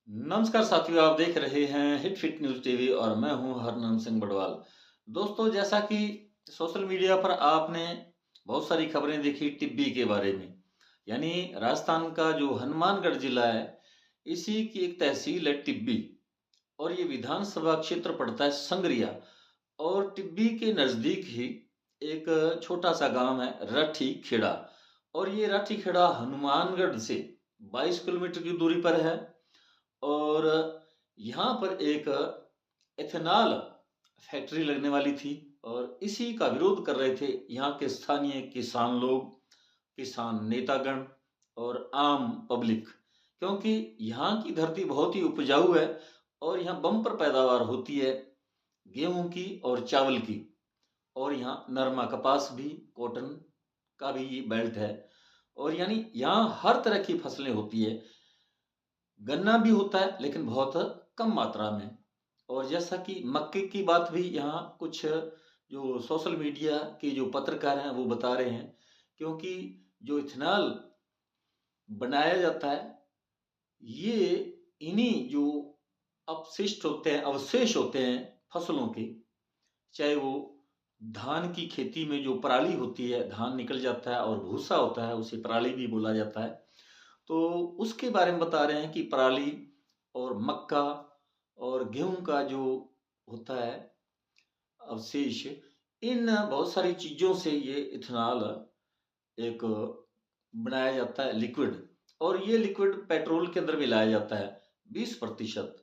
नमस्कार साथियों, आप देख रहे हैं हिट फिट न्यूज़ टीवी और मैं हूं हरनाम सिंह बड़वाल। दोस्तों, जैसा कि सोशल मीडिया पर आपने बहुत सारी खबरें देखी टिब्बी के बारे में। यानी राजस्थान का जो हनुमानगढ़ जिला है, इसी की एक तहसील है टिब्बी और ये विधानसभा क्षेत्र पड़ता है संगरिया। और टिब्बी के नज़दीक ही एक छोटा सा गांव है राठी खेड़ा। और ये राठी खेड़ा हनुमानगढ़ से 22 किलोमीटर की दूरी पर है। और यहाँ पर एक एथेनॉल फैक्ट्री लगने वाली थी और इसी का विरोध कर रहे थे यहाँ के स्थानीय किसान लोग, किसान नेतागण और आम पब्लिक। क्योंकि यहाँ की धरती बहुत ही उपजाऊ है और यहाँ बम्पर पैदावार होती है गेहूं की और चावल की। और यहाँ नरमा कपास भी, कॉटन का भी ये बेल्ट है। और यानी यहाँ हर तरह की फसलें होती है। गन्ना भी होता है लेकिन बहुत कम मात्रा में। और जैसा कि मक्के की बात भी यहाँ कुछ जो सोशल मीडिया के जो पत्रकार हैं वो बता रहे हैं। क्योंकि जो इथेनॉल बनाया जाता है, ये इन्हीं जो अपशिष्ट होते हैं, अवशेष होते हैं फसलों के, चाहे वो धान की खेती में जो पराली होती है, धान निकल जाता है और भूसा होता है, उसे पराली भी बोला जाता है। तो उसके बारे में बता रहे हैं कि पराली और मक्का और गेहूं का जो होता है अवशेष, इन बहुत सारी चीजों से ये इथेनॉल एक बनाया जाता है लिक्विड। और ये लिक्विड पेट्रोल के अंदर मिलाया जाता है 20%।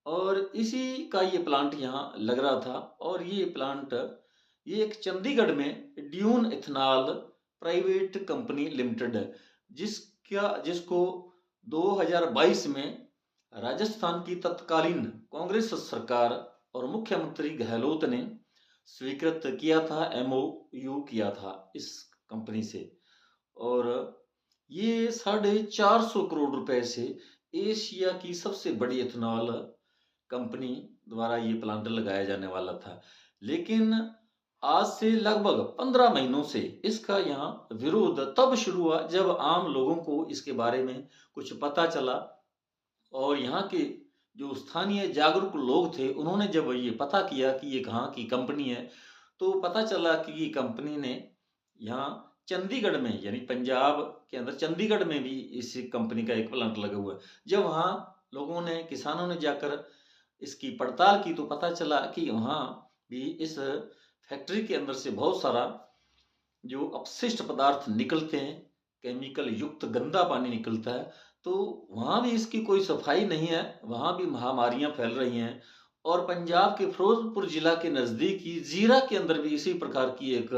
और इसी का ये प्लांट यहाँ लग रहा था। और ये प्लांट ये एक चंडीगढ़ में dune ethanol private company limited है, जिसको 2022 में राजस्थान की तत्कालीन कांग्रेस सरकार और मुख्यमंत्री गहलोत ने स्वीकृत किया था, एमओयू किया था इस कंपनी से। और ये 450 करोड़ रुपए से एशिया की सबसे बड़ी इथेनॉल कंपनी द्वारा ये प्लांट लगाया जाने वाला था। लेकिन आज से लगभग 15 महीनों से इसका यहाँ विरोध तब शुरू हुआ जब आम लोगों को इसके बारे में कुछ पता चला। और यहाँ के जो स्थानीय जागरूक लोग थे, उन्होंने जब ये पता किया कि ये कहाँ की कंपनी है, तो पता चला कि ये कंपनी ने यहाँ चंडीगढ़ में, यानी पंजाब के अंदर चंडीगढ़ में भी इस कंपनी का एक प्लांट लगा हुआ है। जब वहाँ लोगों ने, किसानों ने जाकर इसकी पड़ताल की तो पता चला कि वहाँ भी इस फैक्ट्री के अंदर से बहुत सारा जो अपशिष्ट पदार्थ निकलते हैं, केमिकल युक्त गंदा पानी निकलता है। तो वहाँ भी इसकी कोई सफाई नहीं है, वहाँ भी महामारियां फैल रही हैं। और पंजाब के फिरोजपुर जिला के नज़दीक ही जीरा के अंदर भी इसी प्रकार की एक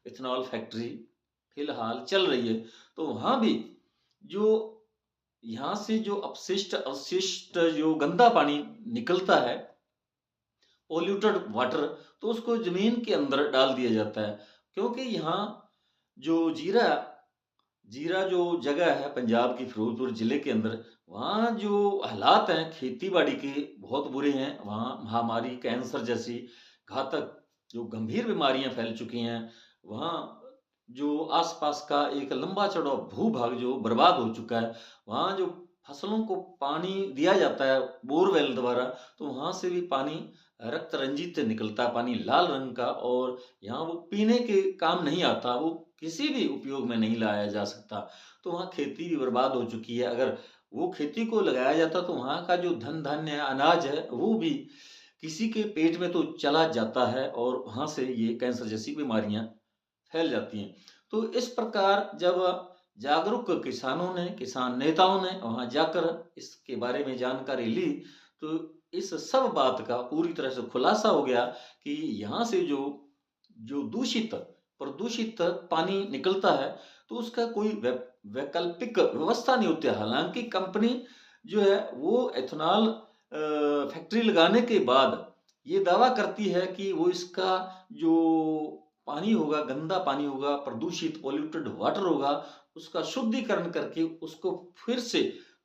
इथेनॉल फैक्ट्री फिलहाल चल रही है। तो वहाँ भी जो यहाँ से जो अपशिष्ट अवशिष्ट जो गंदा पानी निकलता है, पोल्यूटेड वाटर, तो उसको जमीन के अंदर डाल दिया जाता है। क्योंकि यहाँ जो जीरा जीरा जो जगह है पंजाब की फिरोजपुर जिले के अंदर, वहाँ जो हालात हैं खेती बाड़ी के बहुत बुरे हैं। वहाँ महामारी, कैंसर जैसी घातक जो गंभीर बीमारियां फैल चुकी हैं। वहाँ जो आसपास का एक लंबा चौड़ा भूभाग जो बर्बाद हो चुका है। वहाँ जो फसलों को पानी दिया जाता है बोरवेल द्वारा, तो वहाँ से भी पानी रक्त रंजित निकलता है, पानी लाल रंग का। और यहाँ वो पीने के काम नहीं आता, वो किसी भी उपयोग में नहीं लाया जा सकता। तो वहाँ खेती भी बर्बाद हो चुकी है। अगर वो खेती को लगाया जाता तो वहाँ का जो धन धान्य अनाज है वो भी किसी के पेट में तो चला जाता है और वहाँ से ये कैंसर जैसी बीमारियां फैल जाती हैं। तो इस प्रकार जब जागरूक किसानों ने, किसान नेताओं ने वहां जाकर इसके बारे में जानकारी ली, तो इस सब बात का पूरी तरह से खुलासा हो गया कि यहाँ से जो जो दूषित, प्रदूषित पानी निकलता है, तो उसका कोई वैकल्पिक व्यवस्था नहीं होती है। हालांकि कंपनी जो है वो एथेनॉल फैक्ट्री लगाने के बाद ये दावा करती है कि वो इसका जो पानी होगा, गंदा पानी होगा, प्रदूषित पोल्यूटेड वाटर होगा, उसका शुद्धिकरण करके उसको फिर से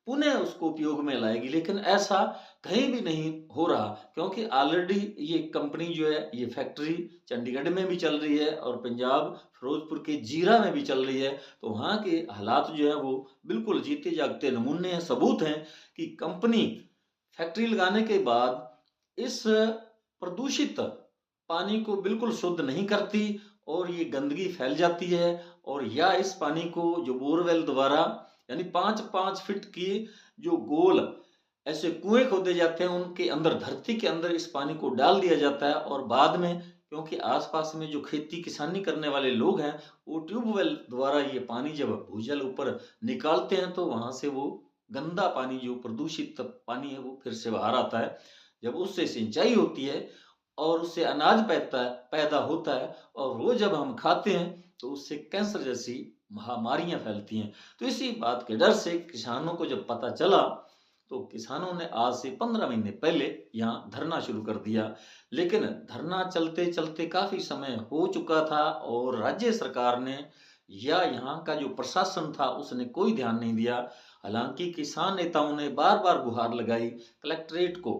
पुनः उसको उपयोग में लाएगी, लेकिन ऐसा कहीं भी नहीं हो रहा, क्योंकि ऑलरेडी ये कंपनी जो है, ये फैक्ट्री चंडीगढ़ में भी चल रही है और पंजाब फिरोजपुर के जीरा में भी चल रही है। तो वहाँ के हालात जो है वो बिल्कुल जीते जागते नमूने हैं, सबूत हैं कि कंपनी फैक्ट्री लगाने के बाद इस प्रदूषित पानी को बिल्कुल शुद्ध नहीं करती और ये गंदगी फैल जाती है। और या इस पानी को जो बोरवेल द्वारा, यानी 5-5 फीट की जो गोल ऐसे कुएं खोदे जाते हैं, उनके अंदर, धरती के अंदर इस पानी को डाल दिया जाता है। और बाद में, क्योंकि आसपास में जो खेती किसानी करने वाले लोग हैं, वो ट्यूबवेल द्वारा ये पानी जब भूजल ऊपर निकालते हैं तो वहां से वो गंदा पानी, जो प्रदूषित पानी है, वो फिर से बाहर आता है। जब उससे सिंचाई होती है और उससे अनाज पैदा होता है, और वो जब हम खाते हैं तो उससे कैंसर जैसी महामारियां फैलती हैं। तो इसी बात के डर से किसानों को जब पता चला, तो किसानों ने आज से 15 महीने पहले यहाँ धरना शुरू कर दिया। लेकिन धरना चलते चलते काफी समय हो चुका था और राज्य सरकार ने या यहाँ का जो प्रशासन था उसने कोई ध्यान नहीं दिया। हालांकि किसान नेताओं ने बार बार गुहार लगाई कलेक्ट्रेट को,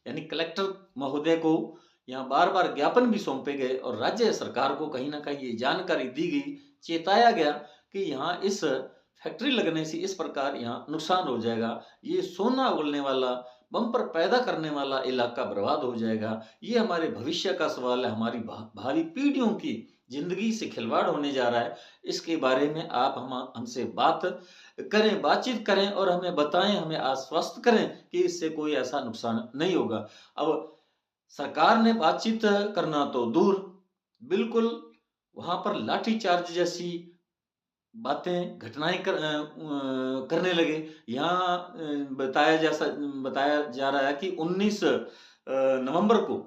यानी कलेक्टर महोदय को यहाँ बार बार ज्ञापन भी सौंपे गए और राज्य सरकार को कहीं ना कहीं ये जानकारी दी गई, चेताया गया कि यहाँ इस फैक्ट्री लगने से इस प्रकार यहाँ नुकसान हो जाएगा, ये सोना उगलने वाला, बम्पर पैदा करने वाला इलाका बर्बाद हो जाएगा, ये हमारे भविष्य का सवाल है, हमारी भावी पीढ़ियों की जिंदगी से खिलवाड़ होने जा रहा है। इसके बारे में आप हमसे बात करें, बातचीत करें और हमें बताएं, हमें आश्वस्त करें कि इससे कोई ऐसा नुकसान नहीं होगा। अब सरकार ने बातचीत करना तो दूर, बिल्कुल वहां पर लाठीचार्ज जैसी बातें, घटनाएं करने लगे। यहाँ बताया जा रहा है कि 19 नवंबर को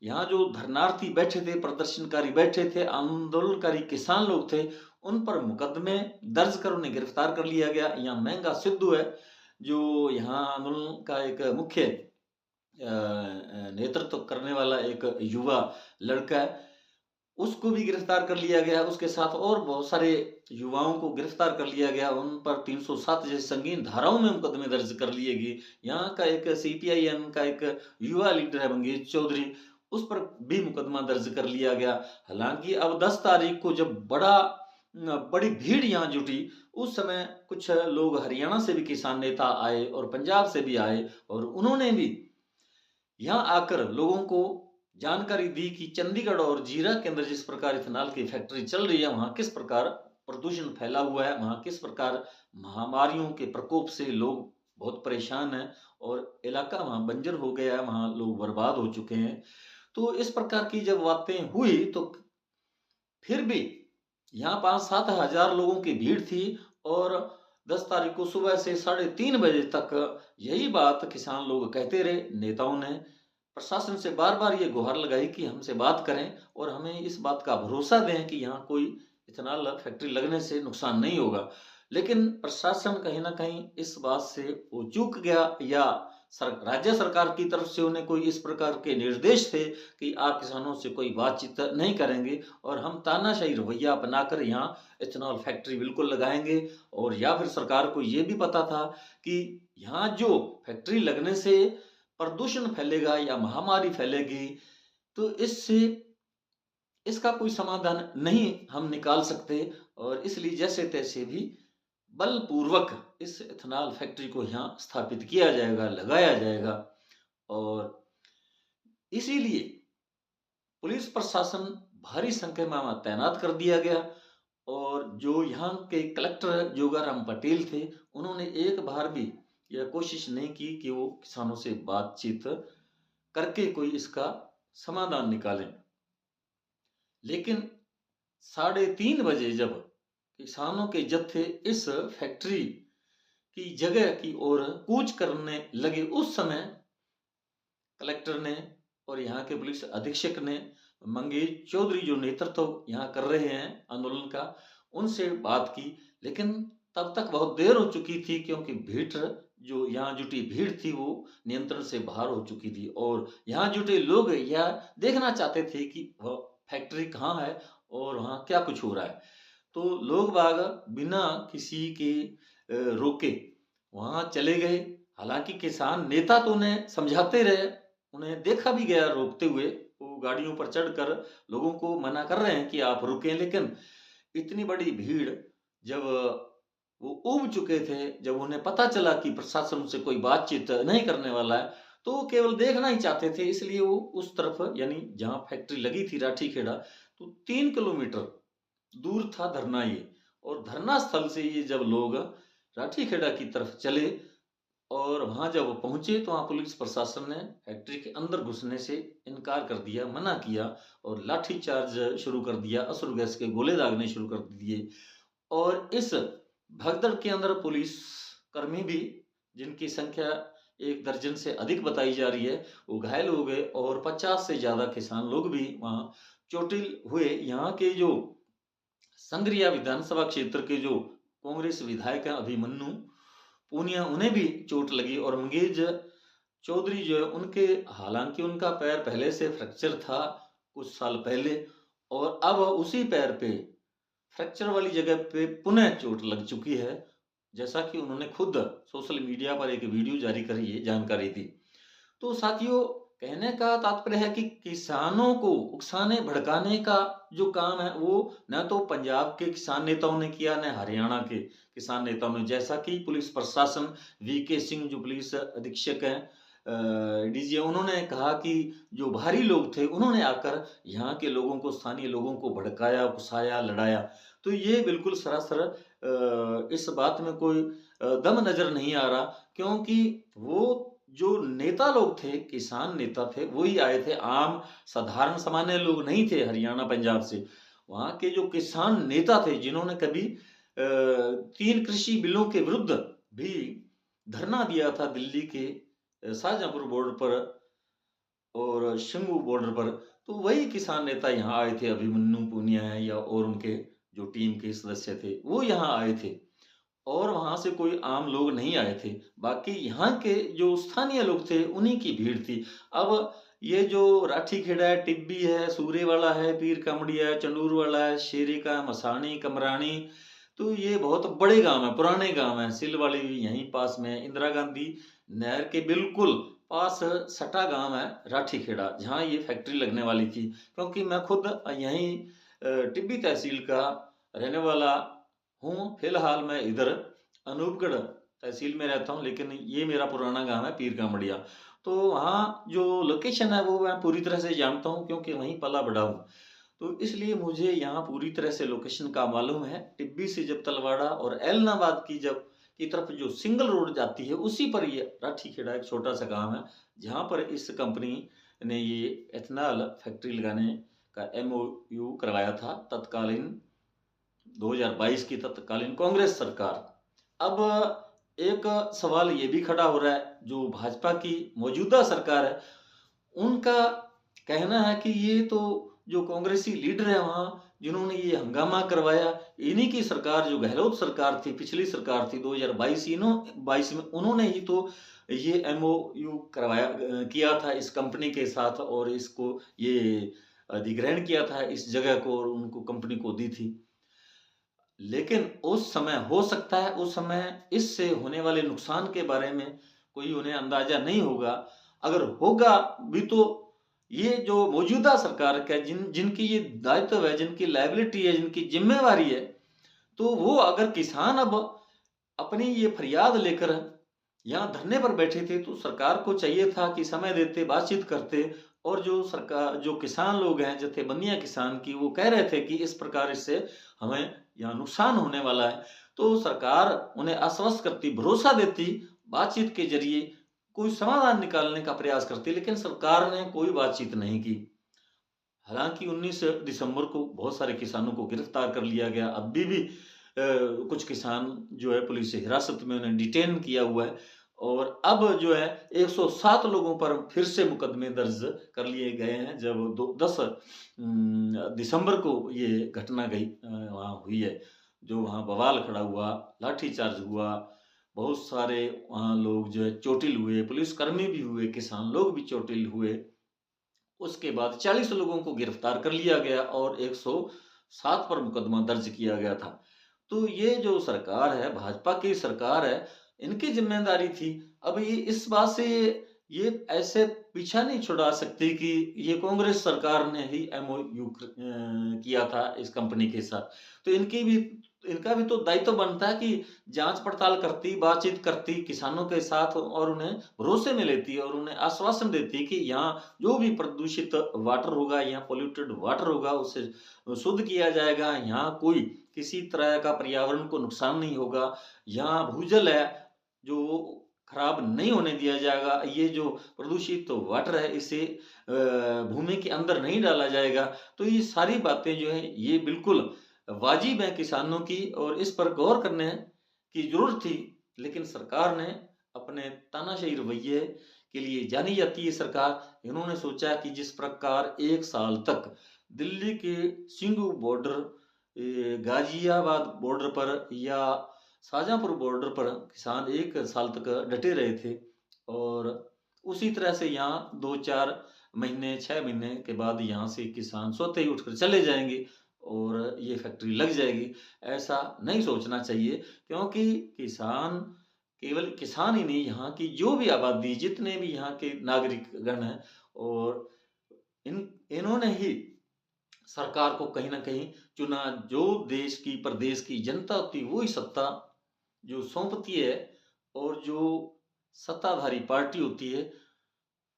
यहाँ जो धरनार्थी बैठे थे, प्रदर्शनकारी बैठे थे, आंदोलनकारी किसान लोग थे, उन पर मुकदमे दर्ज कर उन्हें गिरफ्तार कर लिया गया। यहाँ महंगा सिद्धू है, जो यहाँ आंदोलन का एक मुख्य नेतृत्व करने वाला एक युवा लड़का है, उसको भी गिरफ्तार कर लिया गया। उसके साथ और बहुत सारे युवाओं को गिरफ्तार कर लिया गया, उन पर 307 जैसी संगीन धाराओं में मुकदमे दर्ज कर लिए गए। यहाँ का एक सीपीआईएम का एक युवा लीडर है मंगेश चौधरी, उस पर भी मुकदमा दर्ज कर लिया गया। हालांकि अब 10 तारीख को जब बड़ी भीड़ यहाँ जुटी, उस समय कुछ लोग हरियाणा से भी किसान नेता आए और पंजाब से भी आए, और उन्होंने भी यहाँ आकर लोगों को जानकारी दी कि चंडीगढ़ और जीरा के अंदर जिस प्रकार इथेनॉल की फैक्ट्री चल रही है, वहां किस प्रकार प्रदूषण फैला हुआ है, वहां किस प्रकार महामारियों के प्रकोप से लोग बहुत परेशान हैं और इलाका वहां बंजर हो गया है, वहां लोग बर्बाद हो चुके हैं। तो इस प्रकार की जब बातें हुई, तो फिर भी यहाँ 5-7 हजार लोगों की भीड़ थी और 10 तारीख को सुबह से 3:30 बजे तक यही बात किसान लोग कहते रहे। नेताओं ने प्रशासन से बार बार ये गुहार लगाई कि हमसे बात करें और हमें इस बात का भरोसा दें कि यहाँ कोई इथेनॉल फैक्ट्री लगने से नुकसान नहीं होगा। लेकिन प्रशासन कहीं ना कहीं इस बात से वो चूक गया, या राज्य सरकार की तरफ से उन्हें कोई इस प्रकार के निर्देश थे कि आप किसानों से कोई बातचीत नहीं करेंगे और हम तानाशाही रवैया अपनाकर यहाँ इथेनॉल फैक्ट्री बिल्कुल लगाएंगे। और या फिर सरकार को ये भी पता था कि यहाँ जो फैक्ट्री लगने से प्रदूषण फैलेगा या महामारी फैलेगी, तो इसका कोई समाधान नहीं हम निकाल सकते, और इसलिए जैसे तैसे भी बलपूर्वक इस इथेनॉल फैक्ट्री को यहाँ स्थापित किया जाएगा, लगाया जाएगा। और इसीलिए पुलिस प्रशासन भारी संख्या में तैनात कर दिया गया, और जो यहाँ के कलेक्टर जोगाराम पटेल थे, उन्होंने एक बार भी यह कोशिश नहीं की कि वो किसानों से बातचीत करके कोई इसका समाधान निकालें। लेकिन 3:30 बजे जब किसानों के जत्थे इस फैक्ट्री की जगह की ओर कूच करने लगे, उस समय कलेक्टर ने और यहाँ के पुलिस अधीक्षक ने मंगेश चौधरी, जो नेतृत्व यहाँ कर रहे हैं आंदोलन का, उनसे बात की। लेकिन तब तक बहुत देर हो चुकी थी, क्योंकि भीड़, जो यहाँ जुटी भीड़ थी, वो नियंत्रण से बाहर हो चुकी थी, और यहाँ जुटे लोग यह देखना चाहते थे कि वह फैक्ट्री कहाँ है और वहाँ क्या कुछ हो रहा है। तो लोग बाग बिना किसी के रोके वहां चले गए। हालांकि किसान नेता तो उन्हें समझाते रहे, उन्हें देखा भी गया रोकते हुए, वो गाड़ियों पर चढ़कर लोगों को मना कर रहे हैं कि आप रुकें, लेकिन इतनी बड़ी भीड़, जब वो ऊब चुके थे, जब उन्हें पता चला कि प्रशासन उनसे कोई बातचीत नहीं करने वाला है, तो वो केवल देखना ही चाहते थे। इसलिए वो उस तरफ, यानी जहां फैक्ट्री लगी थी राठी खेड़ा, तो 3 किलोमीटर दूर था धरना ये। और धरना स्थल से ये जब लोग राठी खेड़ा की तरफ चले और वहां जब पहुंचे, तो वहां पुलिस प्रशासन ने फैक्ट्री के अंदर घुसने से इनकार कर दिया, मना किया और लाठी चार्ज शुरू कर दिया, अश्रु गैस के गोले दागने शुरू कर दिए। और इस भगदड़ के अंदर पुलिस कर्मी भी, जिनकी संख्या 1 दर्जन से अधिक बताई जा रही है, वो घायल हो गए और 50 से ज्यादा किसान लोग भी वहां चोटिल हुए। यहाँ के जो संग्रिया विधानसभा क्षेत्र के जो कांग्रेस विधायक हैं अभिमन्यु पूनिया, उन्हें भी चोट लगी। और मंगेज चौधरी जो है, उनके, हालांकि उनका पैर पहले से फ्रैक्चर था कुछ साल पहले, और अब उसी पैर पे, फ्रैक्चर वाली जगह पे पुनः चोट लग चुकी है, जैसा कि उन्होंने खुद सोशल मीडिया पर एक वीडियो जारी करी है, जानकारी दी। तो साथियों, कहने का तात्पर्य है कि किसानों को उकसाने भड़काने का जो काम है, वो न तो पंजाब के किसान नेताओं ने किया, न हरियाणा के किसान नेताओं ने। जैसा कि पुलिस प्रशासन, वीके सिंह जो पुलिस अधीक्षक हैं, डीजी, उन्होंने कहा कि जो बाहरी लोग थे, उन्होंने आकर यहाँ के लोगों को, स्थानीय लोगों को भड़काया, उकसाया, लड़ाया। तो ये बिल्कुल सरासर इस बात में कोई दम नजर नहीं आ रहा, क्योंकि वो जो नेता लोग थे, किसान नेता थे, वही आए थे, आम साधारण सामान्य लोग नहीं थे हरियाणा पंजाब से। वहां के जो किसान नेता थे, जिन्होंने कभी 3 कृषि बिलों के विरुद्ध भी धरना दिया था दिल्ली के शाहजहांपुर बॉर्डर पर और शंभू बॉर्डर पर, तो वही किसान नेता यहाँ आए थे। अभिमन्यु पूनिया है या और उनके जो टीम के सदस्य थे, वो यहाँ आए थे और वहां से कोई आम लोग नहीं आए थे। बाकी यहाँ के जो स्थानीय लोग थे, उन्हीं की भीड़ थी। अब ये जो राठी खेड़ा है, टिब्बी है, सूरेवाला है, पीर कामड़िया है, चंडूर वाला है, शेरी का, मसानी, कमरानी, तो ये बहुत बड़े गांव है, पुराने गांव है। सिलवाड़ी भी यहीं पास में है, इंदिरा गांधी नहर के बिल्कुल पास सटा गांव है राठी खेड़ा, जहाँ ये फैक्ट्री लगने वाली थी। क्योंकि मैं खुद यहीं टिब्बी तहसील का रहने वाला हूँ। फिलहाल मैं इधर अनूपगढ़ तहसील में रहता हूँ, लेकिन ये मेरा पुराना गांव है पीर कामड़िया। तो वहाँ जो लोकेशन है वो मैं पूरी तरह से जानता हूँ, क्योंकि वहीं पला बड़ा हूँ। तो इसलिए मुझे यहाँ पूरी तरह से लोकेशन का मालूम है। टिब्बी से जब तलवाड़ा और एलनाबाद की जब की तरफ जो सिंगल रोड जाती है, उसी पर ये राठी खेड़ा एक छोटा सा गांव है, जहाँ पर इस कंपनी ने ये एथेनॉल फैक्ट्री लगाने का एमओयू करवाया था तत्कालीन 2022 की तत्कालीन कांग्रेस सरकार। अब एक सवाल ये भी खड़ा हो रहा है, जो भाजपा की मौजूदा सरकार है, उनका कहना है कि ये तो जो कांग्रेसी लीडर है वहां, जिन्होंने ये हंगामा करवाया, इन्हीं की सरकार, जो गहलोत सरकार थी, पिछली सरकार थी 2022 में, उन्होंने ही तो ये एमओयू करवाया, किया था इस कंपनी के साथ, और इसको ये अधिग्रहण किया था इस जगह को, और उनको कंपनी को दी थी। लेकिन उस समय, हो सकता है उस समय इससे होने वाले नुकसान के बारे में कोई उन्हें अंदाजा नहीं होगा। अगर होगा भी तो ये जो मौजूदा सरकार का जिनकी ये दायित्व है, जिनकी लायबिलिटी है, जिनकी जिम्मेवारी है, तो वो अगर किसान अब अपनी ये फरियाद लेकर यहाँ धरने पर बैठे थे, तो सरकार को चाहिए था कि समय देते, बातचीत करते। और जो सरकार, जो किसान लोग हैं, जथेबंदियां किसान की, वो कह रहे थे कि इस प्रकार इससे हमें यहाँ नुकसान होने वाला है, तो सरकार उन्हें आश्वस्त करती, भरोसा देती, बातचीत के जरिए कोई समाधान निकालने का प्रयास करती। लेकिन सरकार ने कोई बातचीत नहीं की। हालांकि 19 दिसंबर को बहुत सारे किसानों को गिरफ्तार कर लिया गया। अभी भी कुछ किसान जो है पुलिस से हिरासत में, उन्हें डिटेन किया हुआ है। और अब जो है 107 लोगों पर फिर से मुकदमे दर्ज कर लिए गए हैं, जब 10 दिसंबर को ये घटना गई वहाँ हुई है, जो वहाँ बवाल खड़ा हुआ, लाठीचार्ज हुआ, बहुत सारे वहाँ लोग जो है चोटिल हुए, पुलिसकर्मी भी हुए, किसान लोग भी चोटिल हुए। उसके बाद 40 लोगों को गिरफ्तार कर लिया गया और 107 पर मुकदमा दर्ज किया गया था। तो ये जो सरकार है, भाजपा की सरकार है, इनकी जिम्मेदारी थी। अब ये इस बात से ये ऐसे पीछा नहीं छुड़ा सकती कि ये कांग्रेस सरकार ने ही एमओयू किया था इस कंपनी के साथ। तो इनका भी तो दायित्व बनता है कि जांच पड़ताल करती, बातचीत करती किसानों के साथ और उन्हें भरोसे में लेती और उन्हें आश्वासन देती कि यहाँ जो भी प्रदूषित वाटर होगा, यहाँ पोल्यूटेड वाटर होगा, उसे शुद्ध किया जाएगा। यहाँ कोई किसी तरह का पर्यावरण को नुकसान नहीं होगा। यहाँ भूजल है जो खराब नहीं होने दिया जाएगा। ये जो प्रदूषित वाटर है इसे भूमि के अंदर नहीं डाला जाएगा। तो ये सारी बातें जो है ये बिल्कुल वाजिब है किसानों की और इस पर गौर करने की जरूरत थी। लेकिन सरकार ने अपने तानाशाही रवैये के लिए जानी जाती है सरकार। इन्होंने सोचा कि जिस प्रकार 1 साल तक दिल्ली के सिंघू बॉर्डर, गाजियाबाद बॉर्डर पर या शाहजहाँपुर बॉर्डर पर किसान 1 साल तक डटे रहे थे और उसी तरह से यहाँ 2-4 महीने, 6 महीने के बाद यहाँ से किसान स्वतः ही उठकर चले जाएंगे और ये फैक्ट्री लग जाएगी। ऐसा नहीं सोचना चाहिए, क्योंकि किसान केवल किसान ही नहीं, यहाँ की जो भी आबादी, जितने भी यहाँ के नागरिकगण हैं और इन्होंने ही सरकार को कहीं न कहीं चुना। जो देश की, प्रदेश की जनता होती है, वो ही सत्ता जो सौंपती है और जो सत्ताधारी पार्टी होती है,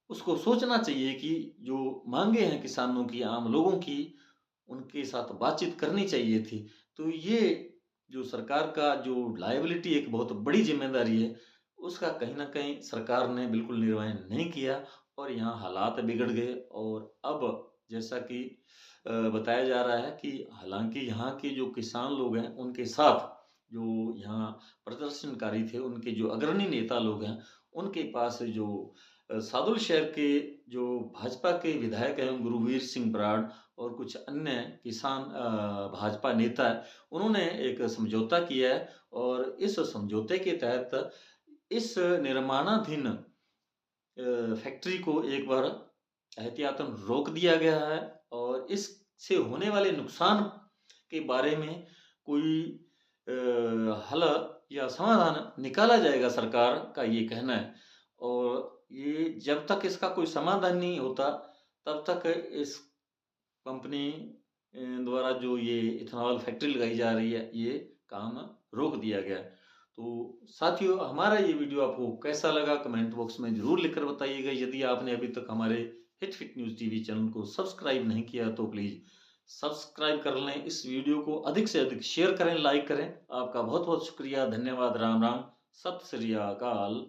उसको सोचना चाहिए कि जो माँगे हैं किसानों की, आम लोगों की, उनके साथ बातचीत करनी चाहिए थी। तो ये जो सरकार का जो लायबिलिटी एक बहुत बड़ी ज़िम्मेदारी है, उसका कहीं न कहीं सरकार ने बिल्कुल निर्वहन नहीं किया और यहाँ हालात बिगड़ गए। और अब जैसा कि बताया जा रहा है कि हालाँकि यहाँ के जो किसान लोग हैं, उनके साथ जो यहाँ प्रदर्शनकारी थे, उनके जो अग्रणी नेता लोग हैं, उनके पास जो सादुल शहर के जो भाजपा के विधायक हैं गुरवीर सिंह बराड़ और कुछ अन्य किसान भाजपा नेता हैं, उन्होंने एक समझौता किया है और इस समझौते के तहत इस निर्माणाधीन फैक्ट्री को एक बार एहतियातन रोक दिया गया है और इससे होने वाले नुकसान के बारे में कोई हल या समाधान निकाला जाएगा, सरकार का ये कहना है। और ये जब तक इसका कोई समाधान नहीं होता, तब तक इस कंपनी द्वारा जो ये इथेनॉल फैक्ट्री लगाई जा रही है, ये काम रोक दिया गया है। तो साथियों, हमारा ये वीडियो आपको कैसा लगा कमेंट बॉक्स में ज़रूर लिखकर बताइएगा। यदि आपने अभी तक हमारे hit fit news TV channel को सब्सक्राइब नहीं किया तो प्लीज़ सब्सक्राइब कर लें। इस वीडियो को अधिक से अधिक शेयर करें, लाइक करें। आपका बहुत बहुत शुक्रिया, धन्यवाद, राम राम, सत श्री अकाल।